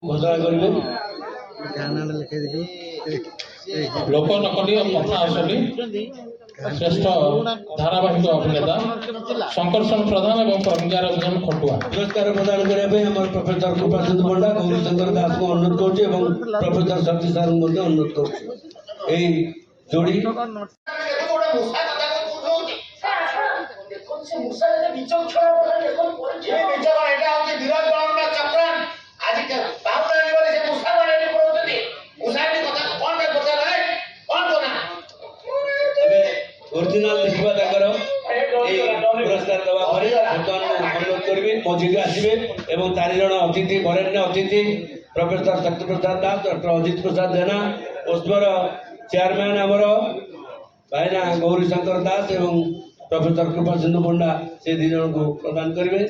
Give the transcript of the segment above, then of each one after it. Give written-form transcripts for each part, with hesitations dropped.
ଘୋଷଣା କରିବେ। ଲୋକ ନକଲି କଥା ଆସଲି ଶ୍ରେଷ୍ଠ ଧାରାବାହିକ ଅଭିନେତା ଶଙ୍କର୍ଷଣ ପ୍ରଧାନ ଏବଂ ପ୍ରଜ୍ଞା ରଞ୍ଜନ ଖଟୁଆ ପୁରସ୍କାର ପ୍ରଦାନ କରିବା ପାଇଁ ଆମର ପ୍ରଫେସର କୃପାଚନ୍ଦ୍ର ପଣ୍ଡା ଗୌରୀଶଙ୍କର ଦାସଙ୍କୁ ଅନୁରୋଧ କରୁଛି ଏବଂ ପ୍ରଫେସର ଶକ୍ତି ସାର୍ଙ୍କୁ ମଧ୍ୟ ଅନୁରୋଧ କରୁଛି। ଏହି ଯୋଡ଼ି ओरिजिनल देखा पुरस्कार दवा बर्तमान अनुरोध करी मझी आसवे और 4 जन अतिथि वरेण्य अतिथि प्रोफेसर शक्ति प्रसाद दास डॉक्टर अजित प्रसाद जेना ओस्मर चेयरमैन आमर भाईना गौरी शंकर दास एवं प्रोफेसर कृपा सिंधु पंडा से 2 जन को प्रदान करेंगे।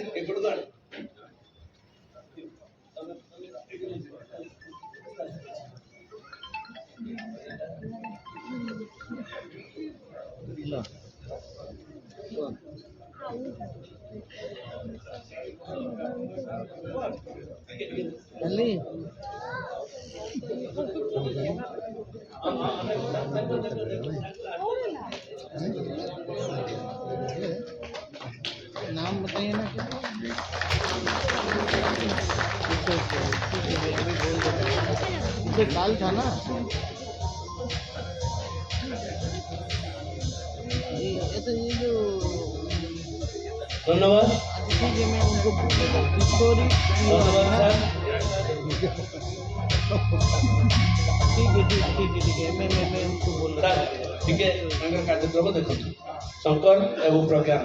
नाम बताइए ना काल था ना ये जो धन्यवाद ठीक है मैं उनको स्टोरी धन्यवाद ठीक है मैं उनको बोल रहा ठीक है कार्यक्रम देखो शंकर एवं प्रज्ञा।